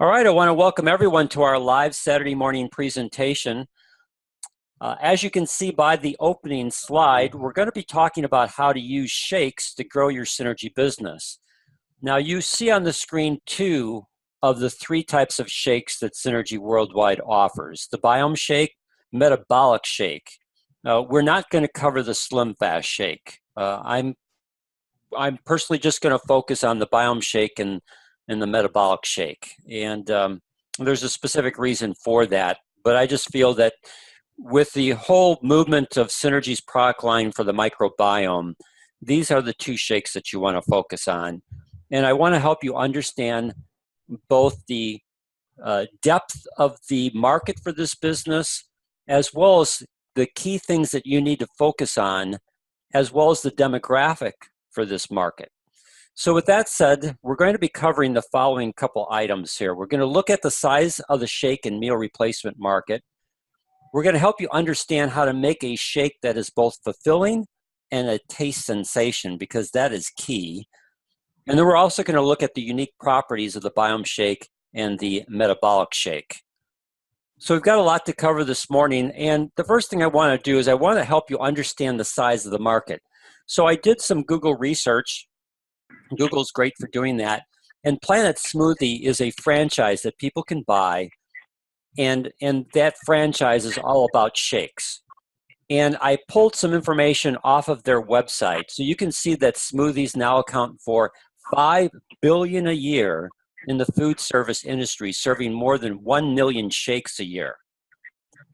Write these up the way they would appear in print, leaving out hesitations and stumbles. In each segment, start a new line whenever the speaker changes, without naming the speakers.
All right, I want to welcome everyone to our live Saturday morning presentation. As you can see by the opening slide, we're going to be talking about how to use shakes to grow your Synergy business. Now you see on the screen two of the three types of shakes that Synergy Worldwide offers: the Biome Shake, Metabolic Shake. We're not going to cover the Slim Fast Shake. I'm personally just going to focus on the Biome Shake and the Metabolic Shake. And there's a specific reason for that. But I just feel that with the whole movement of Synergy's product line for the microbiome, these are the two shakes that you want to focus on. And I want to help you understand both the depth of the market for this business, as well as the key things that you need to focus on, as well as the demographic for this market. So with that said, we're going to be covering the following couple items here. We're going to look at the size of the shake and meal replacement market. We're going to help you understand how to make a shake that is both fulfilling and a taste sensation, because that is key. And then we're also going to look at the unique properties of the Biome Shake and the Metabolic Shake. So we've got a lot to cover this morning, and the first thing I want to do is I want to help you understand the size of the market. So I did some Google research. Google's great for doing that. And Planet Smoothie is a franchise that people can buy, and that franchise is all about shakes. And I pulled some information off of their website. So you can see that smoothies now account for $5 billion a year in the food service industry, serving more than 1 million shakes a year.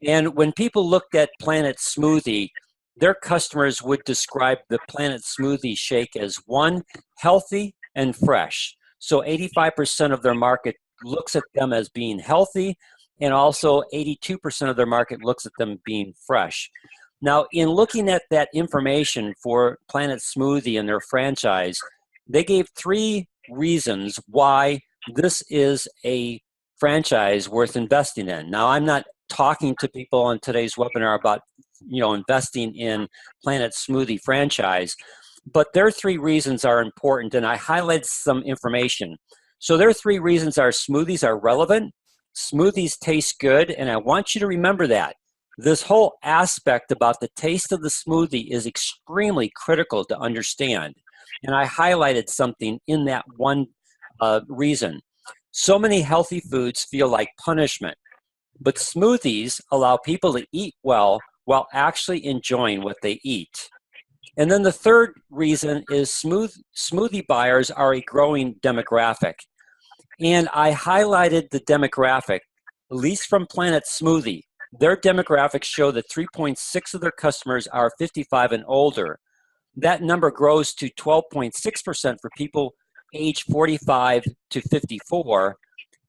And when people looked at Planet Smoothie, their customers would describe the Planet Smoothie Shake as one, healthy and fresh. So 85% of their market looks at them as being healthy, and also 82% of their market looks at them being fresh. Now, in looking at that information for Planet Smoothie and their franchise, they gave three reasons why this is a franchise worth investing in. Now, I'm not talking to people on today's webinar about investing in Planet Smoothie franchise, but their three reasons are important, and I highlighted some information. So their three reasons are: smoothies are relevant, smoothies taste good, and I want you to remember that. This whole aspect about the taste of the smoothie is extremely critical to understand, and I highlighted something in that one reason. So many healthy foods feel like punishment, but smoothies allow people to eat well while actually enjoying what they eat. And then the third reason is smoothie buyers are a growing demographic. And I highlighted the demographic, at least from Planet Smoothie. Their demographics show that 3.6% of their customers are 55 and older. That number grows to 12.6% for people age 45 to 54,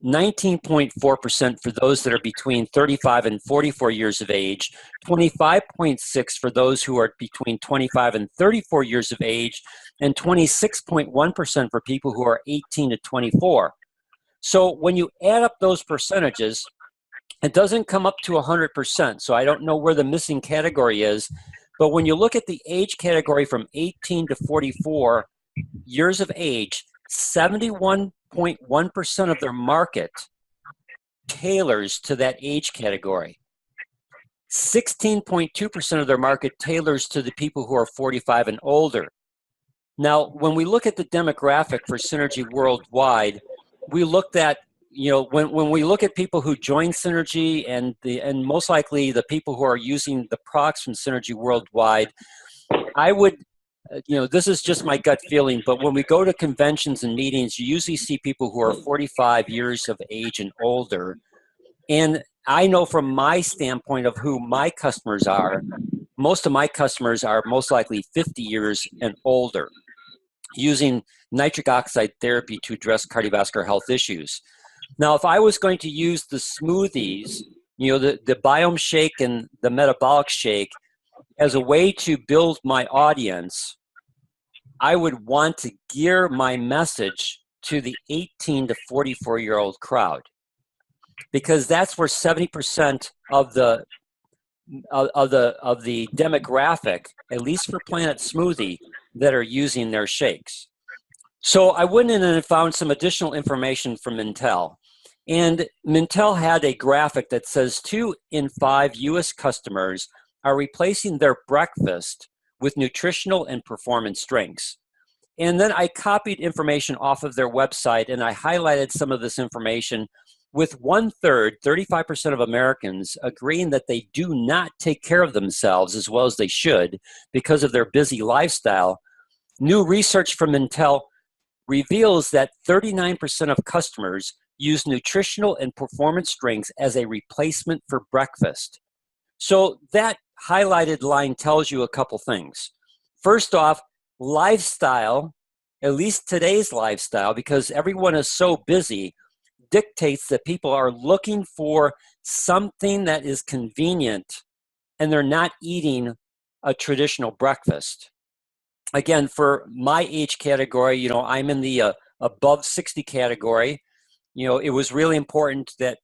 19.4% for those that are between 35 and 44 years of age, 25.6% for those who are between 25 and 34 years of age, and 26.1% for people who are 18 to 24. So when you add up those percentages, it doesn't come up to 100%. So I don't know where the missing category is, but when you look at the age category from 18 to 44 years of age, 71.1% of their market tailors to that age category. 16.2% of their market tailors to the people who are 45 and older. Now, when we look at the demographic for Synergy Worldwide, we looked at, when we look at people who join Synergy and most likely the people who are using the products from Synergy Worldwide, I would, this is just my gut feeling, but when we go to conventions and meetings, you usually see people who are 45 years of age and older. And I know from my standpoint of who my customers are, most of my customers are most likely 50 years and older, using nitric oxide therapy to address cardiovascular health issues. Now, if I was going to use the smoothies, the Biome Shake and the Metabolic Shake as a way to build my audience, I would want to gear my message to the 18 to 44-year-old crowd, because that's where 70% of the demographic, at least for Planet Smoothie, that are using their shakes. So I went in and found some additional information from Intel. And Mintel had a graphic that says 2 in 5 US customers are replacing their breakfast with nutritional and performance drinks. And then I copied information off of their website and I highlighted some of this information, with 1/3, 35% of Americans agreeing that they do not take care of themselves as well as they should because of their busy lifestyle. New research from Intel reveals that 39% of customers use nutritional and performance drinks as a replacement for breakfast. So that highlighted line tells you a couple things. First off, lifestyle, at least today's lifestyle, because everyone is so busy, dictates that people are looking for something that is convenient and they're not eating a traditional breakfast. Again, for my age category, I'm in the above 60 category. It was really important that,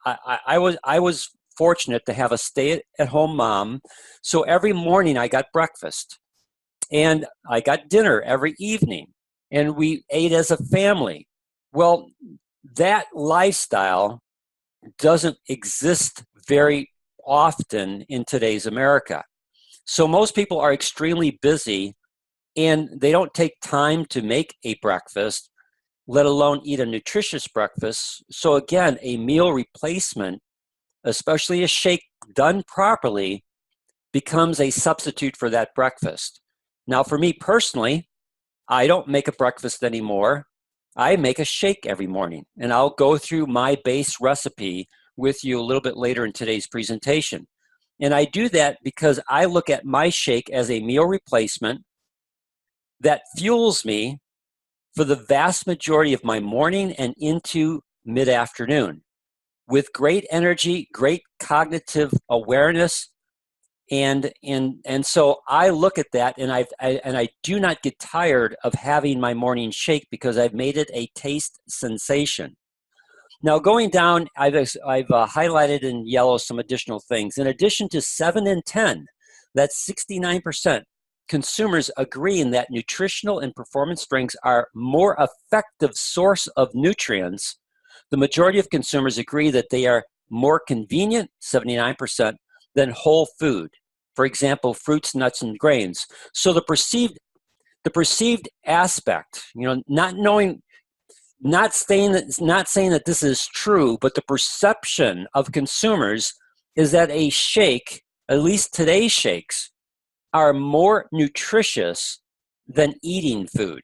I was fortunate to have a stay-at-home mom. So every morning I got breakfast and I got dinner every evening and we ate as a family. Well, that lifestyle doesn't exist very often in today's America. So most people are extremely busy and they don't take time to make a breakfast, let alone eat a nutritious breakfast. So again, a meal replacement, especially a shake done properly, becomes a substitute for that breakfast. Now, for me personally, I don't make a breakfast anymore. I make a shake every morning, and I'll go through my base recipe with you a little bit later in today's presentation. And I do that because I look at my shake as a meal replacement that fuels me for the vast majority of my morning and into mid-afternoon with great energy, great cognitive awareness. And so I look at that and I do not get tired of having my morning shake because I've made it a taste sensation. Now going down, I've highlighted in yellow some additional things. In addition to 7 in 10, that's 69%, consumers agreeing that nutritional and performance drinks are more effective source of nutrients. The majority of consumers agree that they are more convenient, 79%, than whole food. For example, fruits, nuts, and grains. So the perceived aspect, not saying that this is true, but the perception of consumers is that a shake, at least today's shakes, are more nutritious than eating food.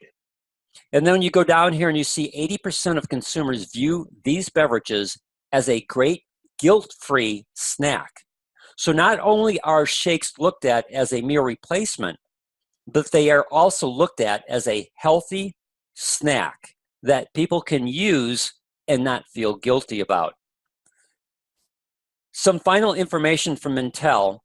And then when you go down here and you see 80% of consumers view these beverages as a great guilt-free snack. So not only are shakes looked at as a meal replacement, but they are also looked at as a healthy snack that people can use and not feel guilty about. Some final information from Intel.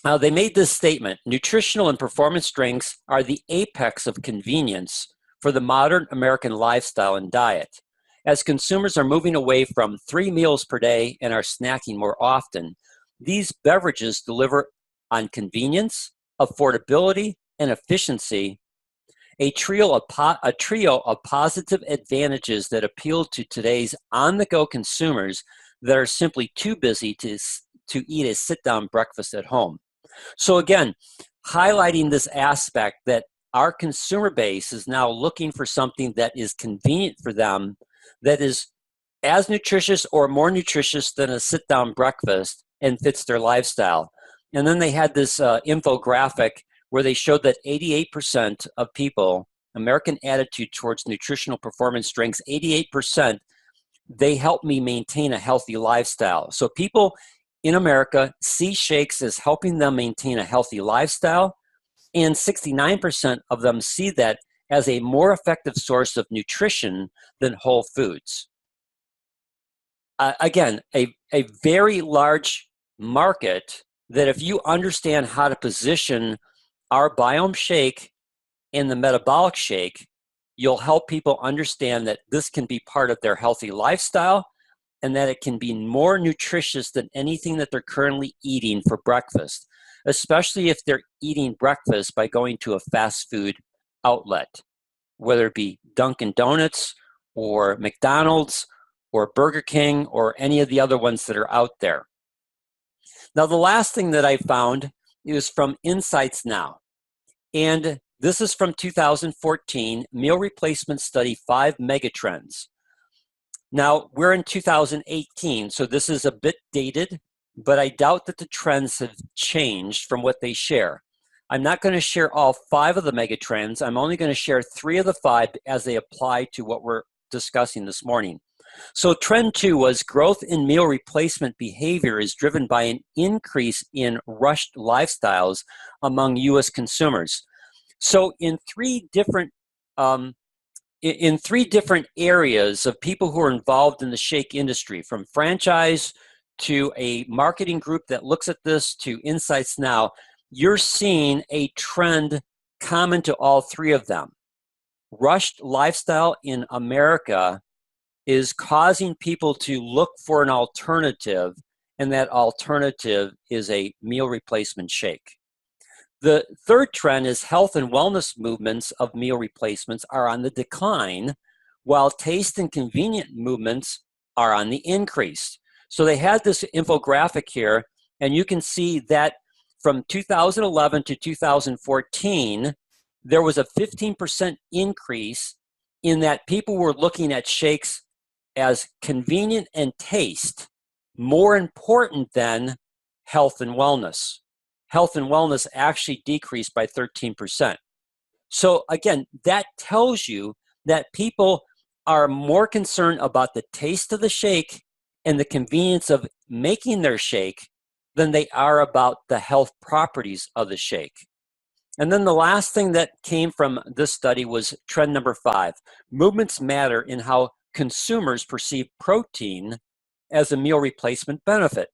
They made this statement: nutritional and performance drinks are the apex of convenience for the modern American lifestyle and diet. As consumers are moving away from 3 meals per day and are snacking more often, these beverages deliver on convenience, affordability, and efficiency, a trio of positive advantages that appeal to today's on-the-go consumers that are simply too busy to eat a sit-down breakfast at home. So again, highlighting this aspect that our consumer base is now looking for something that is convenient for them, that is as nutritious or more nutritious than a sit-down breakfast and fits their lifestyle. And then they had this infographic where they showed that 88% of people, American attitude towards nutritional performance drinks, 88%, they help me maintain a healthy lifestyle. So people in America see shakes as helping them maintain a healthy lifestyle, and 69% of them see that as a more effective source of nutrition than whole foods. Again, a very large market that if you understand how to position our Biome Shake and the Metabolic Shake, you'll help people understand that this can be part of their healthy lifestyle and that it can be more nutritious than anything that they're currently eating for breakfast, especially if they're eating breakfast by going to a fast food outlet, whether it be Dunkin' Donuts or McDonald's or Burger King or any of the other ones that are out there. Now, the last thing that I found is from Insights Now. And this is from 2014, Meal Replacement Study 5 Megatrends. Now, we're in 2018, so this is a bit dated, but I doubt that the trends have changed from what they share. I'm not going to share all 5 of the megatrends. I'm only going to share 3 of the 5 as they apply to what we're discussing this morning. So trend 2 was growth in meal replacement behavior is driven by an increase in rushed lifestyles among U.S. consumers. So in three different areas of people who are involved in the shake industry, from franchise to a marketing group that looks at this to Insights Now, you're seeing a trend common to all 3 of them. Rushed lifestyle in America is causing people to look for an alternative, and that alternative is a meal replacement shake. The third trend is health and wellness movements of meal replacements are on the decline, while taste and convenient movements are on the increase. So they had this infographic here, and you can see that from 2011 to 2014, there was a 15% increase in that people were looking at shakes as convenient and taste more important than health and wellness. Health and wellness actually decreased by 13%. So again, that tells you that people are more concerned about the taste of the shake and the convenience of making their shake than they are about the health properties of the shake. And then the last thing that came from this study was trend number 5. Movements matter in how consumers perceive protein as a meal replacement benefit.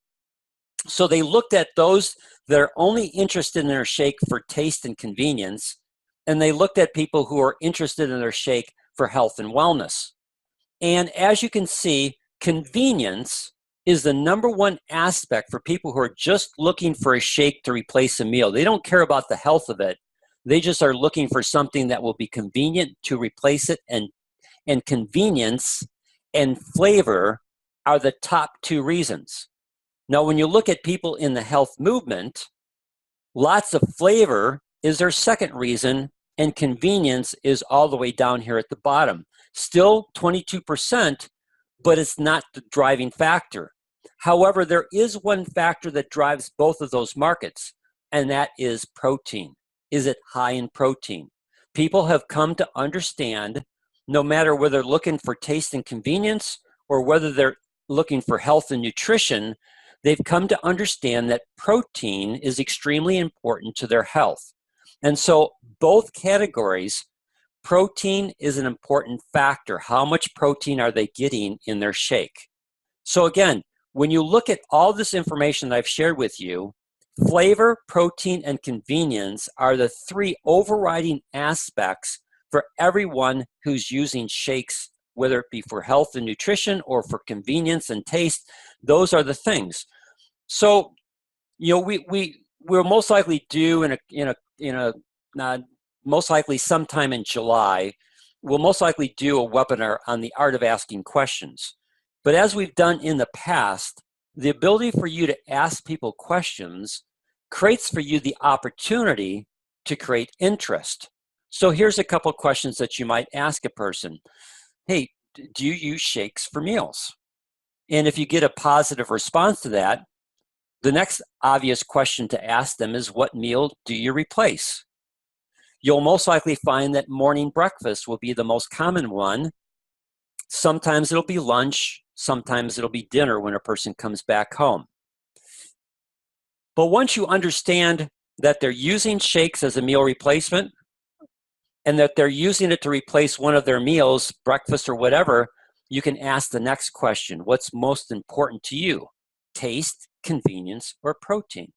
So they looked at those that are only interested in their shake for taste and convenience, and they looked at people who are interested in their shake for health and wellness. And as you can see, convenience is the number 1 aspect for people who are just looking for a shake to replace a meal. They don't care about the health of it. They just are looking for something that will be convenient to replace it, and convenience and flavor are the top 2 reasons. Now, when you look at people in the health movement, lots of flavor is their second reason, and convenience is all the way down here at the bottom. Still 22%, but it's not the driving factor. However, there is one factor that drives both of those markets, and that is protein. Is it high in protein? People have come to understand, no matter whether they're looking for taste and convenience or whether they're looking for health and nutrition, they've come to understand that protein is extremely important to their health. And so both categories, protein is an important factor. How much protein are they getting in their shake? So again, when you look at all this information that I've shared with you, flavor, protein, and convenience are the 3 overriding aspects for everyone who's using shakes, whether it be for health and nutrition or for convenience and taste. Those are the things. So, you know, we'll most likely do most likely sometime in July, we'll most likely do a webinar on the art of asking questions. But as we've done in the past, the ability for you to ask people questions creates for you the opportunity to create interest. So here's a couple questions that you might ask a person. Hey, do you use shakes for meals? And if you get a positive response to that, the next obvious question to ask them is, what meal do you replace? You'll most likely find that morning breakfast will be the most common one. Sometimes it'll be lunch, sometimes it'll be dinner when a person comes back home. But once you understand that they're using shakes as a meal replacement and that they're using it to replace one of their meals, breakfast or whatever, you can ask the next question. What's most important to you? Taste, convenience, or protein?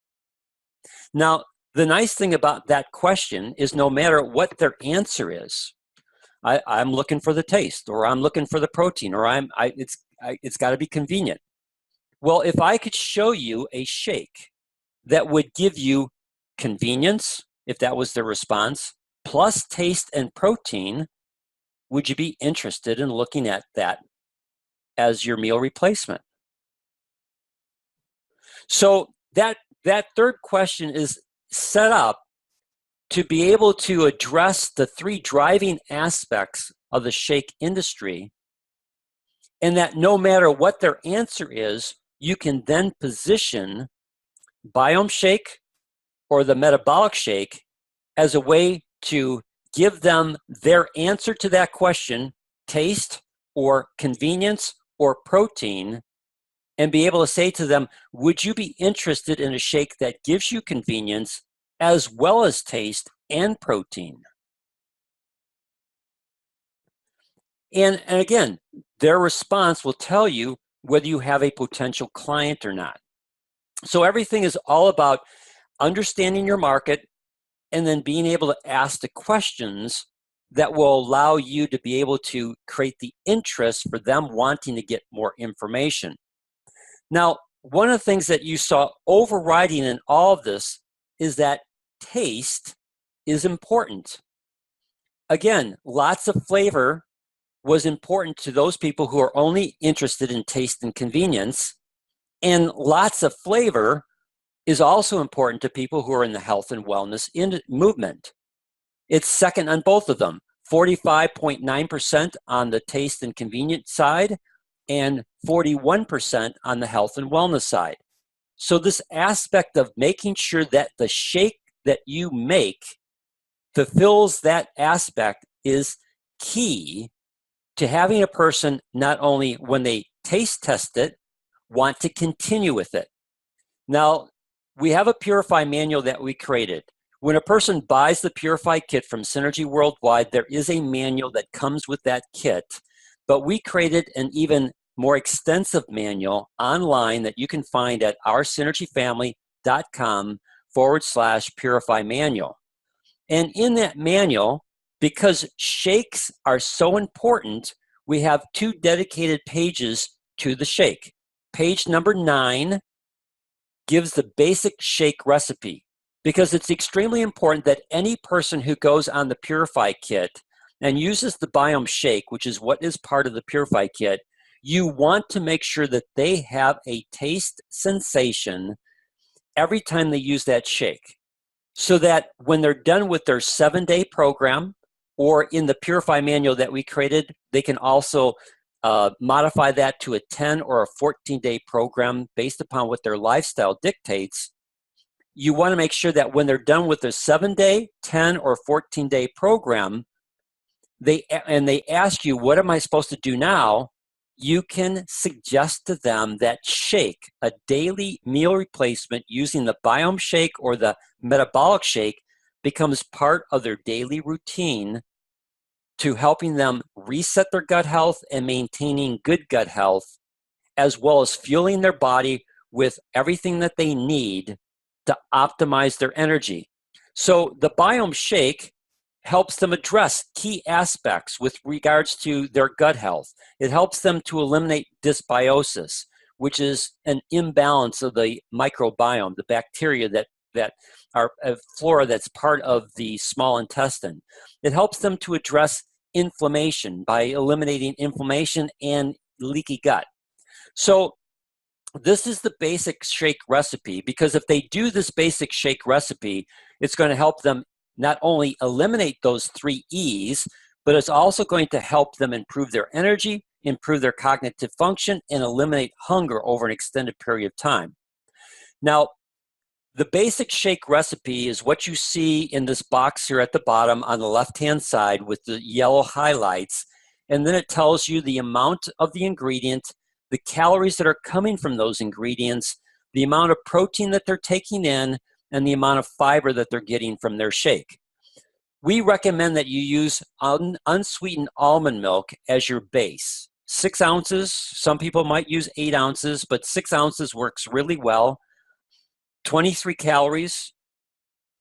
Now, the nice thing about that question is no matter what their answer is, I'm looking for the taste, or I'm looking for the protein, or it's got to be convenient. Well, if I could show you a shake that would give you convenience, if that was their response, plus taste and protein, would you be interested in looking at that as your meal replacement. So that third question is set up to be able to address the three driving aspects of the shake industry, and that no matter what their answer is, you can then position Biome Shake or the Metabolic Shake as a way to give them their answer to that question, taste or convenience or protein, and be able to say to them, would you be interested in a shake that gives you convenience as well as taste and protein? And again, their response will tell you whether you have a potential client or not. So everything is all about understanding your market and then being able to ask the questions that will allow you to be able to create the interest for them wanting to get more information. Now, one of the things that you saw overriding in all of this is that taste is important. Again, lots of flavor was important to those people who are only interested in taste and convenience, and lots of flavor is also important to people who are in the health and wellness movement. It's second on both of them, 45.9% on the taste and convenience side and 41% on the health and wellness side. So this aspect of making sure that the shake that you make fulfills that aspect is key to having a person not only when they taste test it, want to continue with it. Now, we have a Purify manual that we created. When a person buys the Purify kit from Synergy Worldwide, there is a manual that comes with that kit, but we created an even more extensive manual online that you can find at oursynergyfamily.com/Purify manual. And in that manual, because shakes are so important, we have 2 dedicated pages to the shake. Page number 9 gives the basic shake recipe, because it's extremely important that any person who goes on the Purify kit and uses the Biome Shake, which is what is part of the Purify kit, you want to make sure that they have a taste sensation every time they use that shake, so that when they're done with their 7-day program, or in the Purify manual that we created, they can also modify that to a 10 or a 14-day program based upon what their lifestyle dictates. You want to make sure that when they're done with their 7-day, 10, or 14-day program, they ask you, what am I supposed to do now? You can suggest to them that shake, a daily meal replacement using the Biome Shake or the Metabolic Shake, becomes part of their daily routine to helping them reset their gut health and maintaining good gut health, as well as fueling their body with everything that they need to optimize their energy. So the Biome Shake helps them address key aspects with regards to their gut health. It helps them to eliminate dysbiosis, which is an imbalance of the microbiome, the bacteria that are a flora that's part of the small intestine. It helps them to address inflammation by eliminating inflammation and leaky gut. So this is the basic shake recipe, because if they do this basic shake recipe, it's going to help them not only eliminate those 3 E's, but it's also going to help them improve their energy, improve their cognitive function, and eliminate hunger over an extended period of time. Now, the basic shake recipe is what you see in this box here at the bottom on the left-hand side with the yellow highlights, and then it tells you the amount of the ingredient, the calories that are coming from those ingredients, the amount of protein that they're taking in, and the amount of fiber that they're getting from their shake. We recommend that you use unsweetened almond milk as your base. 6 ounces, some people might use 8 ounces, but 6 ounces works really well. 23 calories,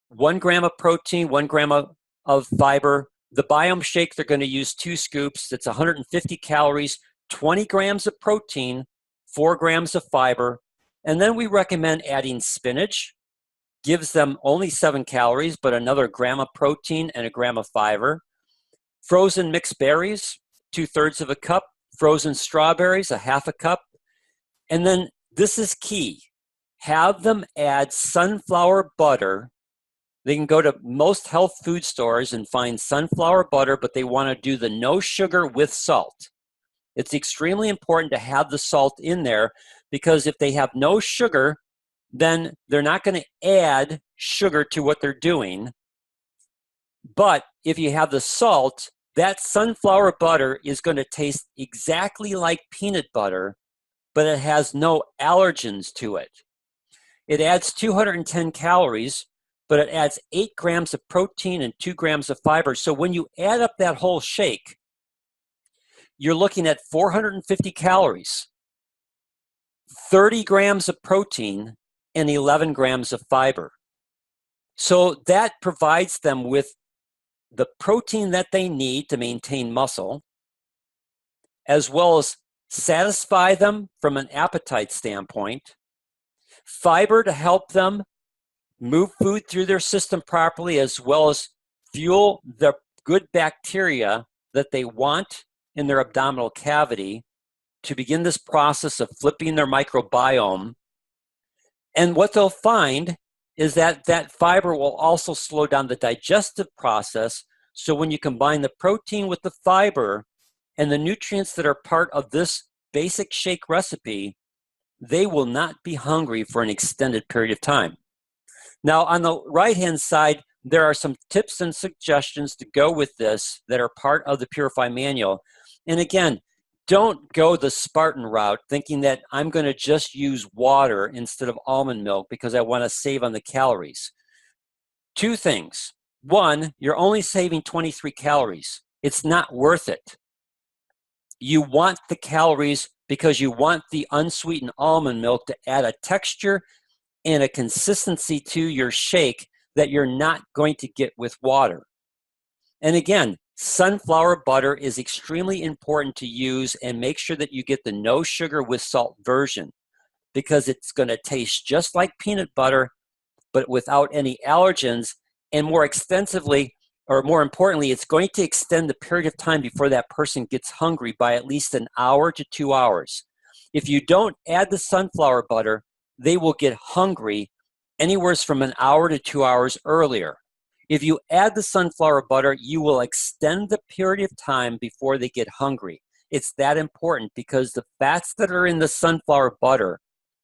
1 gram of protein, 1 gram of fiber. The Biome Shake, they're going to use 2 scoops. That's 150 calories, 20 grams of protein, 4 grams of fiber. And then we recommend adding spinach. Gives them only 7 calories, but another gram of protein and a gram of fiber. Frozen mixed berries, 2/3 of a cup, frozen strawberries, a half a cup. And then this is key. Have them add sunflower butter. They can go to most health food stores and find sunflower butter, but they want to do the no sugar with salt. It's extremely important to have the salt in there because if they have no sugar, then they're not going to add sugar to what they're doing. But if you have the salt, that sunflower butter is going to taste exactly like peanut butter, but it has no allergens to it. It adds 210 calories, but it adds 8 grams of protein and 2 grams of fiber. So when you add up that whole shake, you're looking at 450 calories, 30 grams of protein, and 11 grams of fiber. So that provides them with the protein that they need to maintain muscle, as well as satisfy them from an appetite standpoint, fiber to help them move food through their system properly, as well as fuel the good bacteria that they want in their abdominal cavity to begin this process of flipping their microbiome. And what they'll find is that that fiber will also slow down the digestive process. So when you combine the protein with the fiber and the nutrients that are part of this basic shake recipe, they will not be hungry for an extended period of time. Now, on the right-hand side, there are some tips and suggestions to go with this that are part of the Purify manual. And again, don't go the Spartan route thinking that I'm going to just use water instead of almond milk because I want to save on the calories. 2 things. 1, you're only saving 23 calories. It's not worth it. You want the calories because you want the unsweetened almond milk to add a texture and a consistency to your shake that you're not going to get with water. And again, sunflower butter is extremely important to use, and make sure that you get the no sugar with salt version because it's going to taste just like peanut butter, but without any allergens. And more extensively, or more importantly, it's going to extend the period of time before that person gets hungry by at least an hour to 2 hours. If you don't add the sunflower butter, they will get hungry anywhere from an hour to 2 hours earlier. If you add the sunflower butter, you will extend the period of time before they get hungry. It's that important because the fats that are in the sunflower butter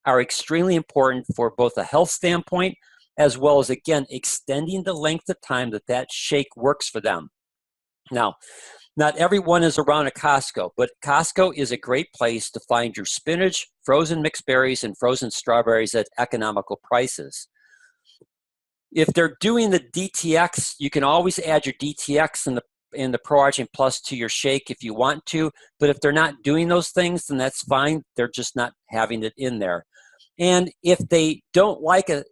are extremely important for both a health standpoint, as well as, again, extending the length of time that that shake works for them. Now, not everyone is around a Costco, but Costco is a great place to find your spinach, frozen mixed berries, and frozen strawberries at economical prices. If they're doing the DTX, you can always add your DTX and the Pro Argin Plus to your shake if you want to, but if they're not doing those things, then that's fine. They're just not having it in there. And if they don't like a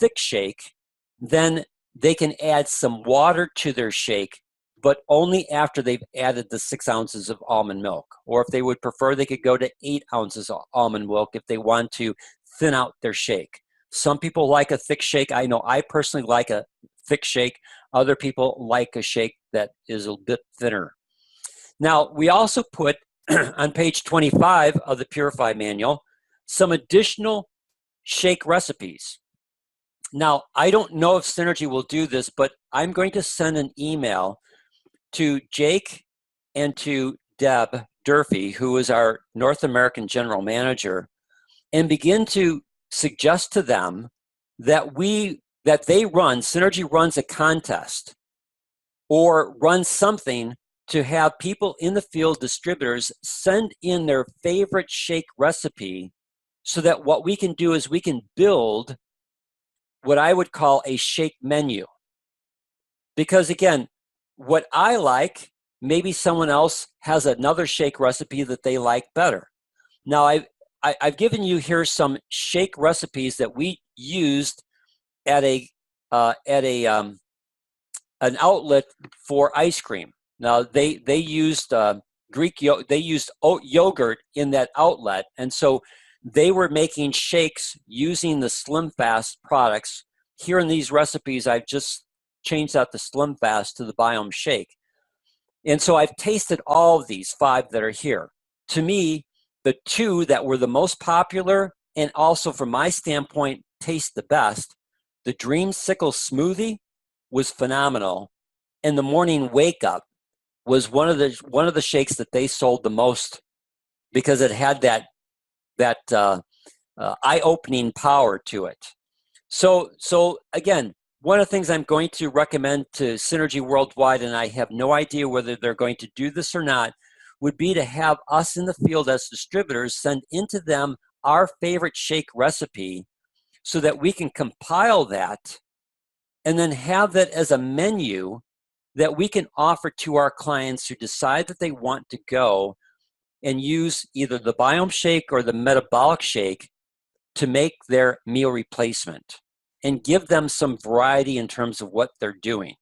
thick shake, then they can add some water to their shake, but only after they've added the 6 ounces of almond milk. Or if they would prefer, they could go to 8 ounces of almond milk if they want to thin out their shake. Some people like a thick shake. I know I personally like a thick shake. Other people like a shake that is a bit thinner. Now, we also put on page 25 of the Purify manual some additional shake recipes. Now, I don't know if Synergy will do this, but I'm going to send an email to Jake and to Deb Durfee, who is our North American General Manager, and begin to suggest to them that Synergy runs a contest or runs something to have people in the field, distributors, send in their favorite shake recipe, so that what we can do is we can build what I would call a shake menu. Because again, what I like, maybe someone else has another shake recipe that they like better. Now, I've given you here some shake recipes that we used at an outlet for ice cream. Now they used they used oat yogurt in that outlet, and so they were making shakes using the Slim Fast products. Here in these recipes, I've just changed out the Slim Fast to the Biome Shake, and so I've tasted all of these 5 that are here. to me, the two that were the most popular and also from my standpoint taste the best, the Dreamsicle Smoothie was phenomenal, and the Morning Wake Up was one of the shakes that they sold the most because it had that eye-opening power to it. So again, one of the things I'm going to recommend to Synergy Worldwide, and I have no idea whether they're going to do this or not, would be to have us in the field as distributors send into them our favorite shake recipe so that we can compile that and then have that as a menu that we can offer to our clients who decide that they want to go and use either the Biome Shake or the Metabolic Shake to make their meal replacement and give them some variety in terms of what they're doing.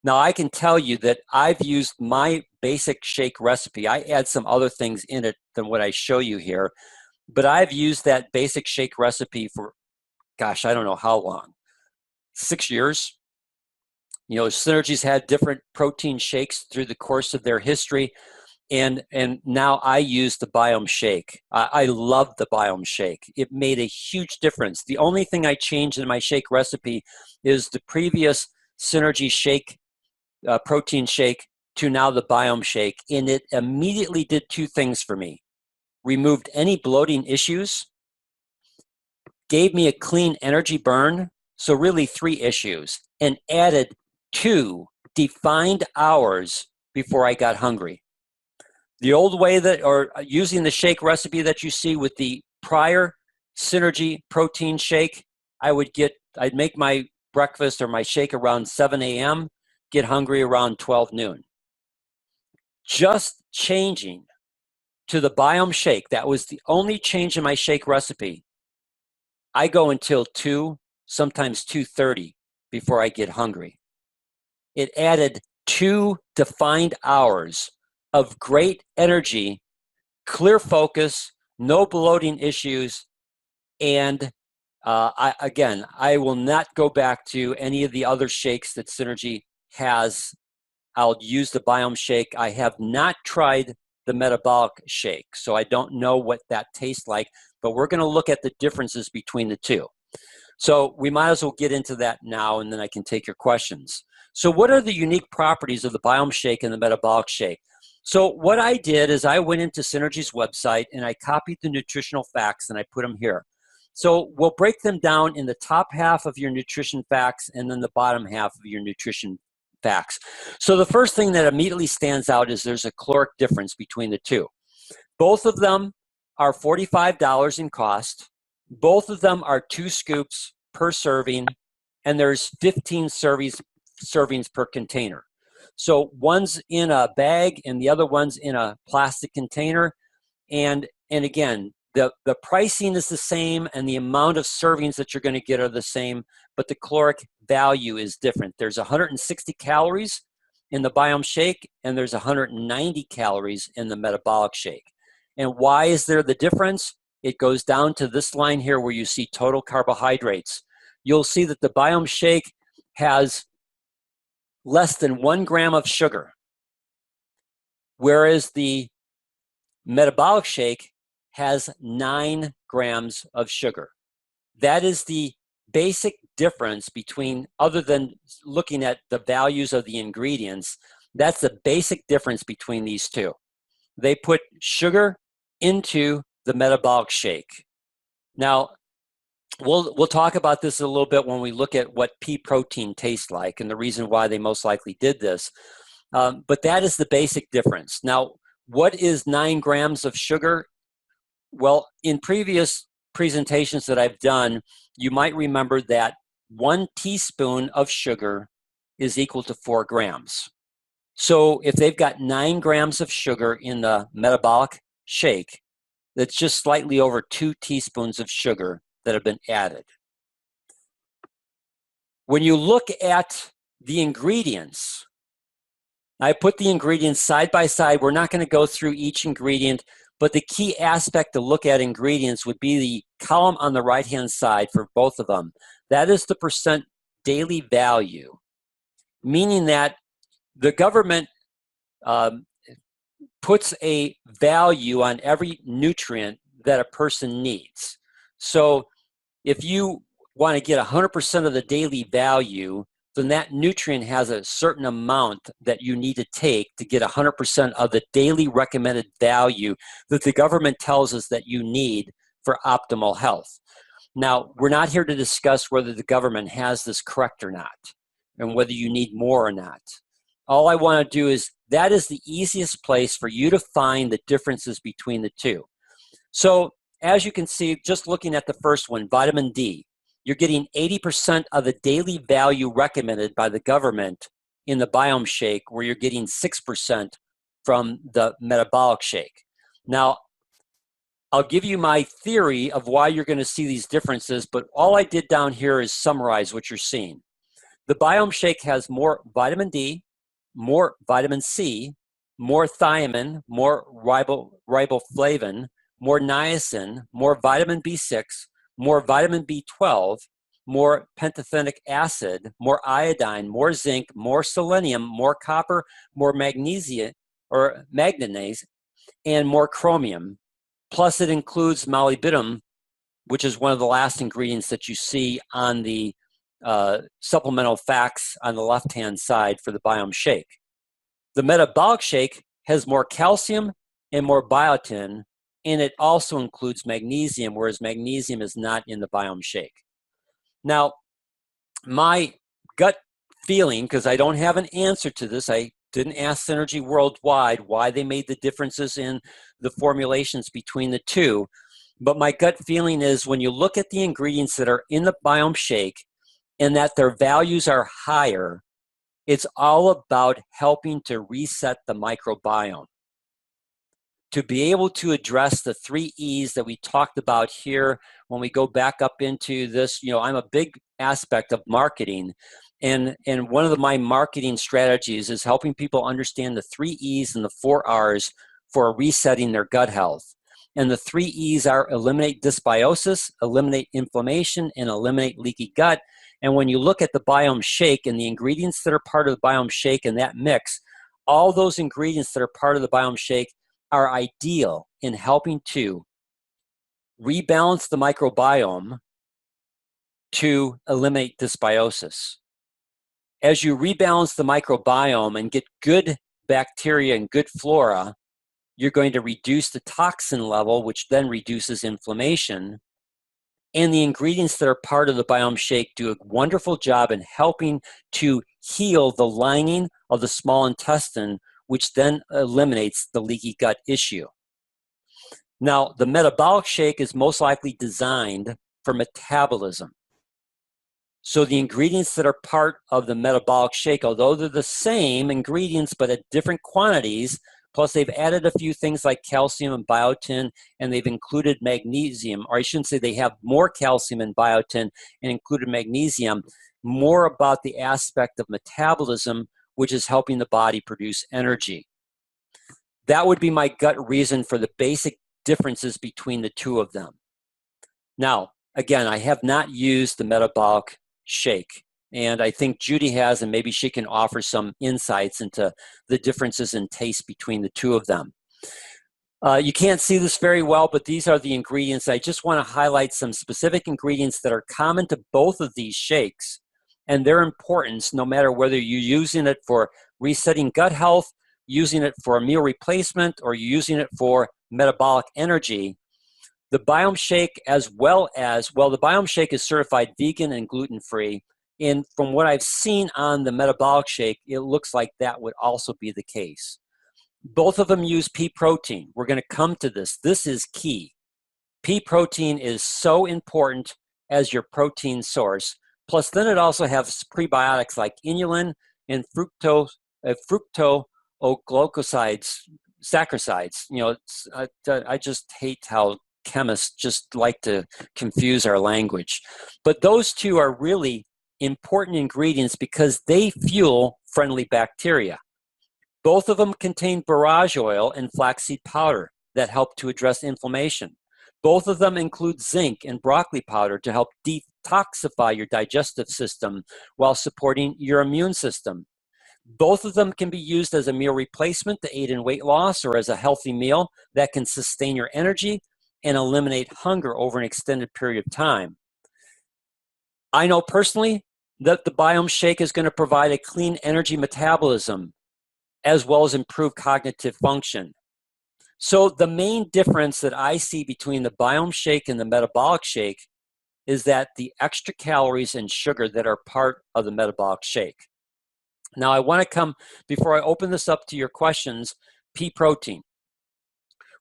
Now, I can tell you that I've used my basic shake recipe. I add some other things in it than what I show you here, but I've used that basic shake recipe for, gosh, I don't know how long, 6 years. You know, Synergy's had different protein shakes through the course of their history. And now I use the Biome Shake. I love the Biome Shake. It made a huge difference. The only thing I changed in my shake recipe is the previous Synergy shake, protein shake, to now the Biome Shake. And it immediately did two things for me. Removed any bloating issues, gave me a clean energy burn, so really 3 issues, and added 2 defined hours before I got hungry. The old way that, or using the shake recipe that you see with the prior Synergy protein shake, I'd make my breakfast or my shake around 7 a.m., get hungry around 12 noon. Just changing to the Biome Shake, that was the only change in my shake recipe. I go until 2, sometimes 2:30 before I get hungry. It added 2 defined hours of great energy, clear focus, no bloating issues, and I will not go back to any of the other shakes that Synergy has. I'll use the Biome Shake. I have not tried the Metabolic Shake, so I don't know what that tastes like, but we're going to look at the differences between the two. So we might as well get into that now, and then I can take your questions. So what are the unique properties of the Biome Shake and the Metabolic Shake? So what I did is I went into Synergy's website and I copied the nutritional facts and I put them here. So we'll break them down in the top half of your nutrition facts and then the bottom half of your nutrition facts. So the first thing that immediately stands out is there's a caloric difference between the two. Both of them are $45 in cost. Both of them are 2 scoops per serving, and there's 15 servings per container. So one's in a bag and the other one's in a plastic container. And again, the pricing is the same and the amount of servings that you're going to get are the same, but the caloric value is different. There's 160 calories in the Biome Shake and there's 190 calories in the Metabolic Shake. And why is there the difference? It goes down to this line here where you see total carbohydrates. You'll see that the Biome Shake has less than 1 gram of sugar, whereas the Metabolic Shake has 9 grams of sugar. That is the basic difference between, other than looking at the values of the ingredients, that's the basic difference between these two. They put sugar into the Metabolic Shake. Now, we'll talk about this a little bit when we look at what pea protein tastes like and the reason why they most likely did this. But that is the basic difference. Now, what is 9 grams of sugar? Well, in previous presentations that I've done, you might remember that 1 teaspoon of sugar is equal to 4 grams. So if they've got 9 grams of sugar in the Metabolic Shake, that's just slightly over 2 teaspoons of sugar that have been added. When you look at the ingredients, I put the ingredients side by side. We're not going to go through each ingredient, but the key aspect to look at ingredients would be the column on the right-hand side for both of them. That is the percent daily value, meaning that the government puts a value on every nutrient that a person needs. So if you want to get 100% of the daily value, then that nutrient has a certain amount that you need to take to get 100% of the daily recommended value that the government tells us that you need for optimal health. Now, we're not here to discuss whether the government has this correct or not, and whether you need more or not. All I want to do is, that is the easiest place for you to find the differences between the two. So, as you can see, just looking at the first one, vitamin D, you're getting 80% of the daily value recommended by the government in the Biome Shake, where you're getting 6% from the Metabolic Shake. Now, I'll give you my theory of why you're going to see these differences, but all I did down here is summarize what you're seeing. The Biome Shake has more vitamin D, more vitamin C, more thiamine, more riboflavin, more niacin, more vitamin B6, more vitamin B12, more pantothenic acid, more iodine, more zinc, more selenium, more copper, more magnesium or manganese, and more chromium. Plus it includes molybdenum, which is one of the last ingredients that you see on the supplemental facts on the left-hand side for the Biome Shake. The Metabolic Shake has more calcium and more biotin, and it also includes magnesium, whereas magnesium is not in the Biome Shake. Now, my gut feeling, because I don't have an answer to this, I didn't ask Synergy Worldwide why they made the differences in the formulations between the two, but my gut feeling is when you look at the ingredients that are in the Biome Shake and that their values are higher, it's all about helping to reset the microbiome. To be able to address the 3 E's that we talked about here when we go back up into this, I'm a big aspect of marketing. And one of my marketing strategies is helping people understand the 3 E's and the 4 R's for resetting their gut health. And the 3 E's are eliminate dysbiosis, eliminate inflammation, and eliminate leaky gut. And when you look at the Biome Shake and the ingredients that are part of the Biome Shake and that mix, all those ingredients that are part of the Biome Shake are ideal in helping to rebalance the microbiome to eliminate dysbiosis. As you rebalance the microbiome and get good bacteria and good flora, you're going to reduce the toxin level, which then reduces inflammation. And the ingredients that are part of the Biome Shake do a wonderful job in helping to heal the lining of the small intestine, which then eliminates the leaky gut issue. Now, the Metabolic Shake is most likely designed for metabolism. So the ingredients that are part of the Metabolic Shake, although they're the same ingredients but at different quantities, plus they've added a few things like calcium and biotin, and they've included magnesium, or I shouldn't say they have more calcium and biotin and included magnesium, more about the aspect of metabolism, which is helping the body produce energy. That would be my gut reason for the basic differences between the two of them. Now, again, I have not used the Metabolic Shake, and I think Judy has, and maybe she can offer some insights into the differences in taste between the two of them. You can't see this very well, but these are the ingredients. I just want to highlight some specific ingredients that are common to both of these shakes and their importance, no matter whether you're using it for resetting gut health, using it for a meal replacement, or you're using it for metabolic energy. The Biome Shake, as well as, the Biome Shake is certified vegan and gluten-free. And from what I've seen on the Metabolic Shake, it looks like that would also be the case. Both of them use pea protein. We're going to come to this. This is key. Pea protein is so important as your protein source. Plus, then it also has prebiotics like inulin and fructoglucosides, saccharides. I just hate how chemists just like to confuse our language. But those two are really important ingredients because they fuel friendly bacteria. Both of them contain borage oil and flaxseed powder that help to address inflammation. Both of them include zinc and broccoli powder to help detoxify your digestive system while supporting your immune system. Both of them can be used as a meal replacement to aid in weight loss or as a healthy meal that can sustain your energy and eliminate hunger over an extended period of time. I know personally that the Biome Shake is going to provide a clean energy metabolism as well as improve cognitive function. So the main difference that I see between the Biome Shake and the Metabolic Shake is that the extra calories and sugar that are part of the Metabolic Shake. Now I want to come, before I open this up to your questions, pea protein.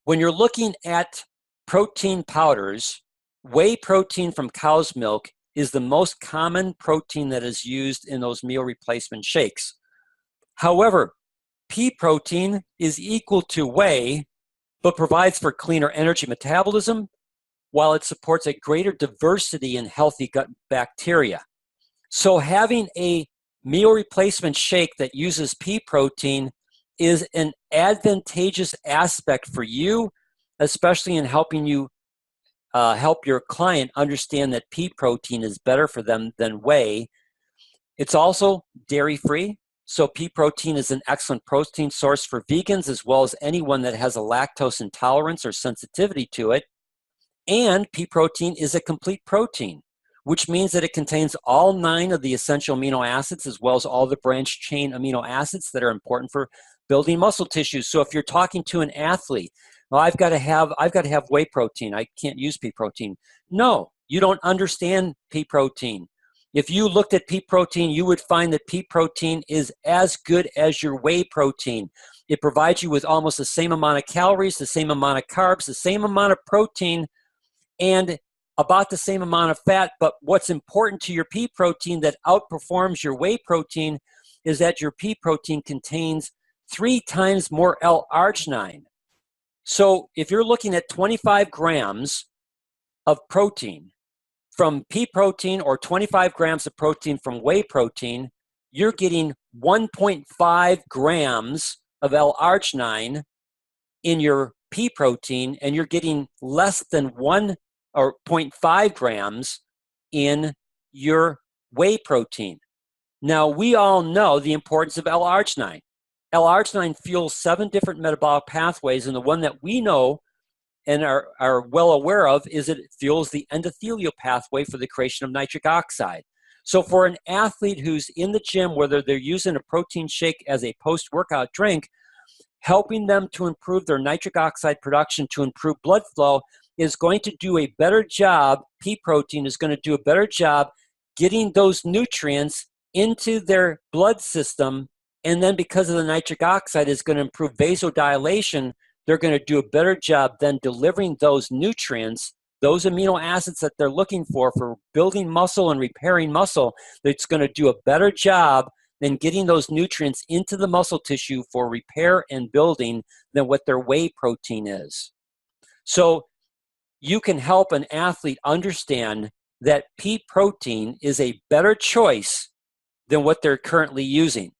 When you're looking at protein powders, whey protein from cow's milk is the most common protein that is used in those meal replacement shakes. However, pea protein is equal to whey, but provides for cleaner energy metabolism, while it supports a greater diversity in healthy gut bacteria. So having a meal replacement shake that uses pea protein is an advantageous aspect for you, especially in helping you help your client understand that pea protein is better for them than whey. It's also dairy-free, so pea protein is an excellent protein source for vegans as well as anyone that has a lactose intolerance or sensitivity to it. And pea protein is a complete protein, which means that it contains all 9 of the essential amino acids as well as all the branched chain amino acids that are important for building muscle tissue. So if you're talking to an athlete, well, I've got to have whey protein, I can't use pea protein. No, you don't understand pea protein. If you looked at pea protein, you would find that pea protein is as good as your whey protein. It provides you with almost the same amount of calories, the same amount of carbs, the same amount of protein, and about the same amount of fat. But what's important to your pea protein that outperforms your whey protein is that your pea protein contains 3 times more L-arginine. So if you're looking at 25 grams of protein from pea protein or 25 grams of protein from whey protein, you're getting 1.5 grams of L-arginine in your pea protein, and you're getting less than 1 or 0.5 grams in your whey protein. Now, we all know the importance of L-arginine. L-arginine fuels 7 different metabolic pathways, and the one that we know and are well aware of is that it fuels the endothelial pathway for the creation of nitric oxide. So for an athlete who's in the gym, whether they're using a protein shake as a post-workout drink, helping them to improve their nitric oxide production to improve blood flow is going to do a better job. Pea protein is going to do a better job getting those nutrients into their blood system, and then because of the nitric oxide is going to improve vasodilation, they're going to do a better job then delivering those nutrients, those amino acids that they're looking for building muscle and repairing muscle. That's going to do a better job than getting those nutrients into the muscle tissue for repair and building than what their whey protein is. So you can help an athlete understand that pea protein is a better choice than what they're currently using.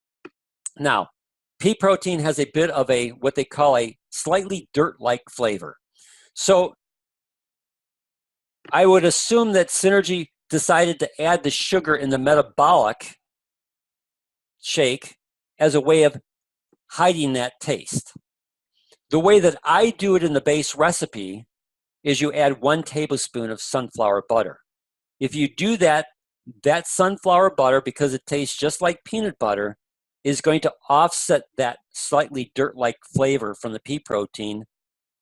Now, pea protein has a bit of a what they call a slightly dirt-like flavor. So I would assume that Synergy decided to add the sugar in the Metabolic Shake as a way of hiding that taste. The way that I do it in the base recipe is you add 1 tablespoon of sunflower butter. If you do that, that sunflower butter, because it tastes just like peanut butter, is going to offset that slightly dirt-like flavor from the pea protein.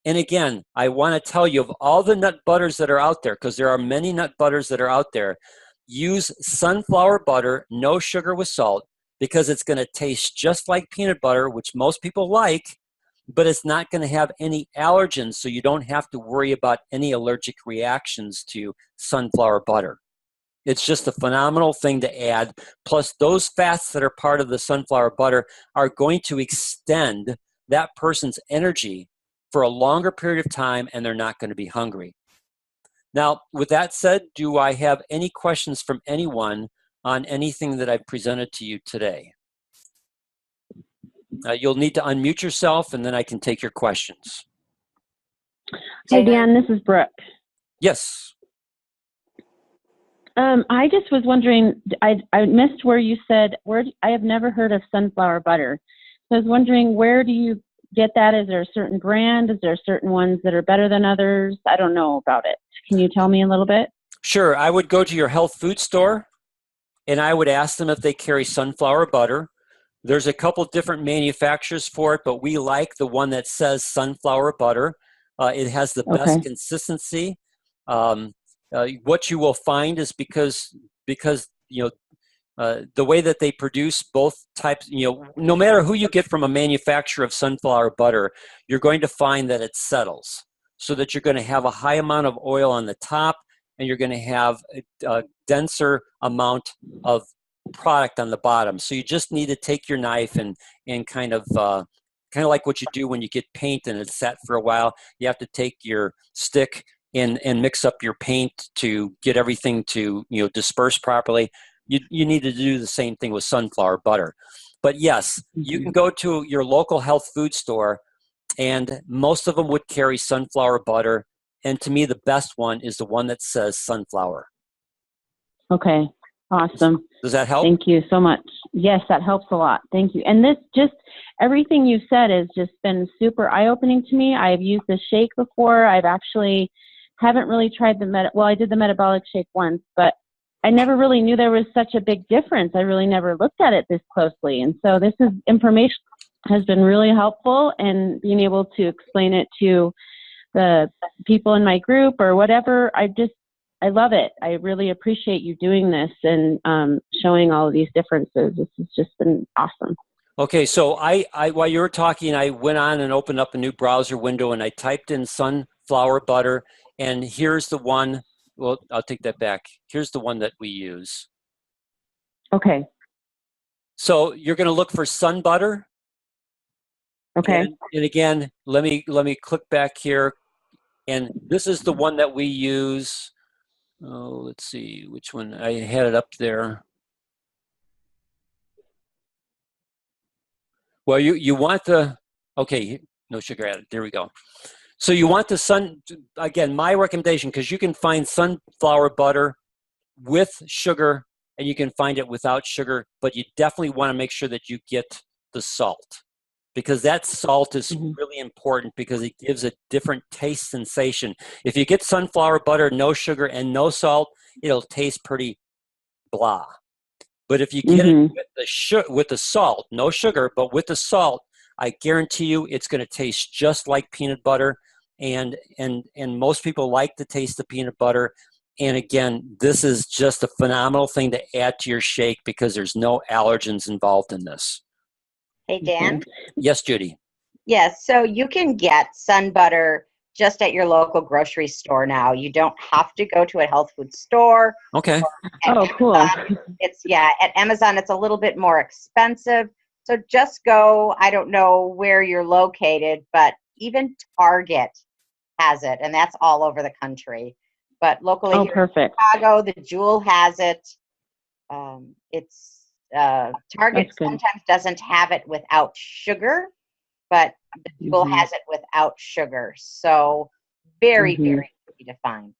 And again, I want to tell you, of all the nut butters that are out there, because there are many nut butters that are out there, use sunflower butter, no sugar with salt, because it's going to taste just like peanut butter, which most people like, but it's not going to have any allergens, so you don't have to worry about any allergic reactions to sunflower butter. It's just a phenomenal thing to add. Plus, those fats that are part of the sunflower butter are going to extend that person's energy for a longer period of time, and they're not going to be hungry. Now, with that said, do I have any questions from anyone on anything that I've presented to you today? You'll need to unmute yourself, and then I can take your questions.
Hey, Dan, this is Brooke.
Yes.
I just was wondering, I missed where you said, I have never heard of sunflower butter. So I was wondering, where do you get that? Is there a certain brand? Is there certain ones that are better than others? I don't know about it. Can you tell me a little bit?
Sure. I would go to your health food store and I would ask them if they carry sunflower butter. There's a couple different manufacturers for it, but we like the one that says sunflower butter. It has the best consistency. What you will find is because the way that they produce both types, no matter who you get from a manufacturer of sunflower butter, you're going to find that it settles, so that you're going to have a high amount of oil on the top and you're going to have a denser amount of product on the bottom. So you just need to take your knife and kind of like what you do when you get paint and it's sat for a while. You have to take your stick and mix up your paint to get everything to disperse properly. You need to do the same thing with sunflower butter. But yes, you can go to your local health food store and most of them would carry sunflower butter. And to me, the best one is the one that says sunflower.
Okay, awesome.
Does that help?
Thank you so much. Yes, that helps a lot. Thank you. And everything you've said has just been super eye-opening to me. I've used the shake before. I've actually haven't really tried I did the Metabolic Shake once, but I never really knew there was such a big difference. I really never looked at it this closely. And so information has been really helpful, and being able to explain it to the people in my group or whatever, I love it. I really appreciate you doing this and showing all of these differences. This has just been awesome.
Okay, so I while you were talking, I went on and opened up a new browser window and I typed in sunflower butter, and here's the one. Well, I'll take that back. Here's the one that we use.
Okay.
So you're going to look for sun butter.
Okay.
And again, let me click back here, and this is the one that we use. Oh, let's see which one. I had it up there. Well, you want okay, no sugar added. There we go. So you want again, my recommendation, because you can find sunflower butter with sugar and you can find it without sugar, but you definitely want to make sure that you get the salt, because that salt is really important because it gives a different taste sensation. If you get sunflower butter, no sugar and no salt, it'll taste pretty blah. But if you get it with the salt, no sugar, but with the salt, I guarantee you it's going to taste just like peanut butter. And most people like the taste of peanut butter. And again, this is just a phenomenal thing to add to your shake because there's no allergens involved in this.
Hey, Dan?
Yes, Judy.
Yes, so you can get sun butter just at your local grocery store now. You don't have to go to a health food store.
Okay.
Oh, cool.
At Amazon it's a little bit more expensive. So just go, I don't know where you're located, but even Target has it, and that's all over the country. But locally here
perfect.
in Chicago, the Jewel has it. Target sometimes doesn't have it without sugar, but the Jewel has it without sugar. So very, very easy to find.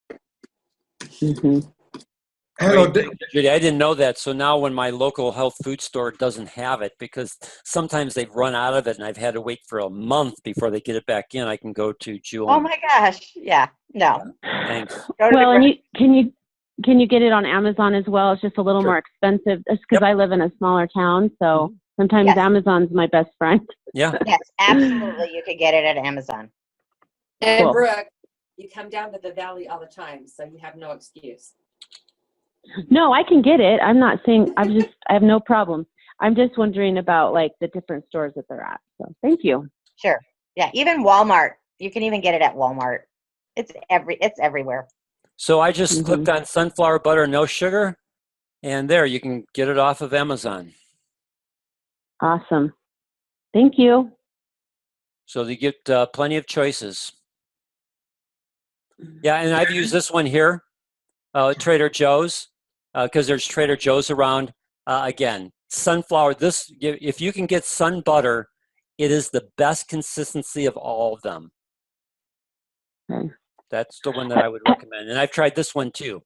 Hello,
Judy, I didn't know that. So now when my local health food store doesn't have it, because sometimes they've run out of it and I've had to wait for a month before they get it back in, I can go to Jewel.
Oh my gosh. Yeah. No.
Thanks.
Well, and can you get it on Amazon as well? It's just a little more expensive. It's because I live in a smaller town, so sometimes Amazon's my best friend.
Yeah.
Yes, absolutely. You could get it at Amazon.
And Brooke, you come down to the valley all the time, so you have no excuse.
No, I can get it. I'm not saying I have no problem. I'm just wondering about like the different stores that they're at. So thank you.
Sure. Yeah, even Walmart. You can even get it at Walmart. It's everywhere.
So I just clicked on sunflower butter, no sugar, and there you can get it off of Amazon.
Awesome. Thank you.
So you get plenty of choices. Yeah, and I've used this one here, Trader Joe's, because there's Trader Joe's around. Again, sunflower, if you can get sun butter, it is the best consistency of all of them.
Okay.
That's the one that I would recommend. And I've tried this one too.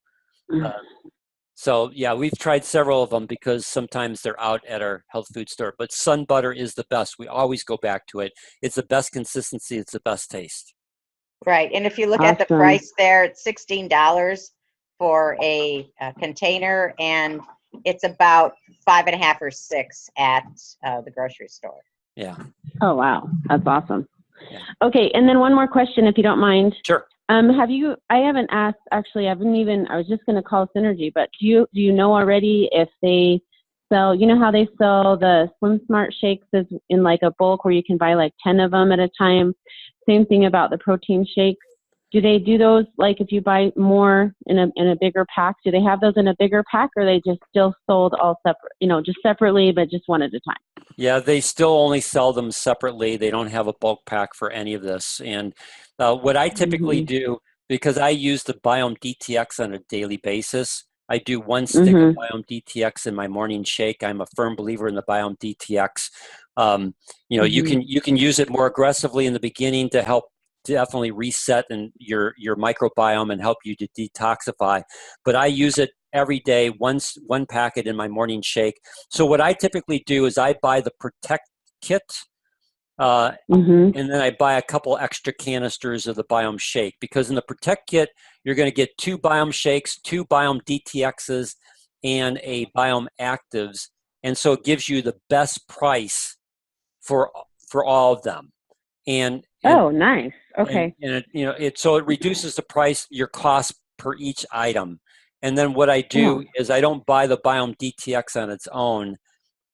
So yeah, we've tried several of them because sometimes they're out at our health food store, but Sun Butter is the best. We always go back to it. It's the best consistency. It's the best taste.
Right. And if you look at the
Awesome.
price there, it's $16 for a container, and it's about 5.5 or 6 at the grocery store.
Yeah.
Oh, wow. That's awesome.
Yeah.
Okay. And then one more question, if you don't mind.
Sure.
I haven't asked, actually, I was just going to call Synergy, but do you know already if they sell, you know how they sell the Slim Smart shakes in like a bulk where you can buy like 10 of them at a time? Same thing about the protein shakes. Do they do those, like if you buy more in a bigger pack, do they have those in a bigger pack, or are they just still sold all separate, just separately, but just one at a time?
Yeah, they still only sell them separately. They don't have a bulk pack for any of this. And what I typically do, because I use the Biome DTX on a daily basis, I do one stick of Biome DTX in my morning shake. I'm a firm believer in the Biome DTX. You can use it more aggressively in the beginning to help definitely reset your microbiome and help you to detoxify. But I use it every day, one packet in my morning shake. So what I typically do is I buy the Protect kit, and then I buy a couple extra canisters of the Biome Shake, because in the Protect kit, you're going to get 2 Biome Shakes, 2 Biome DTXs, and a Biome Actives. And so it gives you the best price for all of them. And
oh, nice. Okay.
And it reduces the price, your cost per each item. And then what I do is I don't buy the Biome DTX on its own.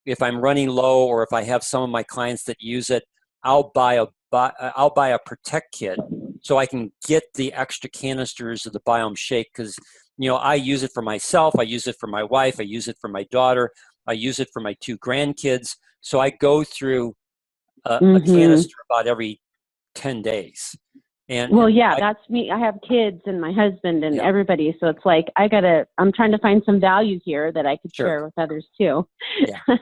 If I'm running low, or if I have some of my clients that use it, I'll buy a Protect kit so I can get the extra canisters of the Biome Shake, because I use it for myself, I use it for my wife, I use it for my daughter, I use it for my 2 grandkids. So I go through a canister about every 10 days.
That's me. I have kids and my husband and everybody. So it's like, I'm trying to find some value here that I could share with others too.
Yeah.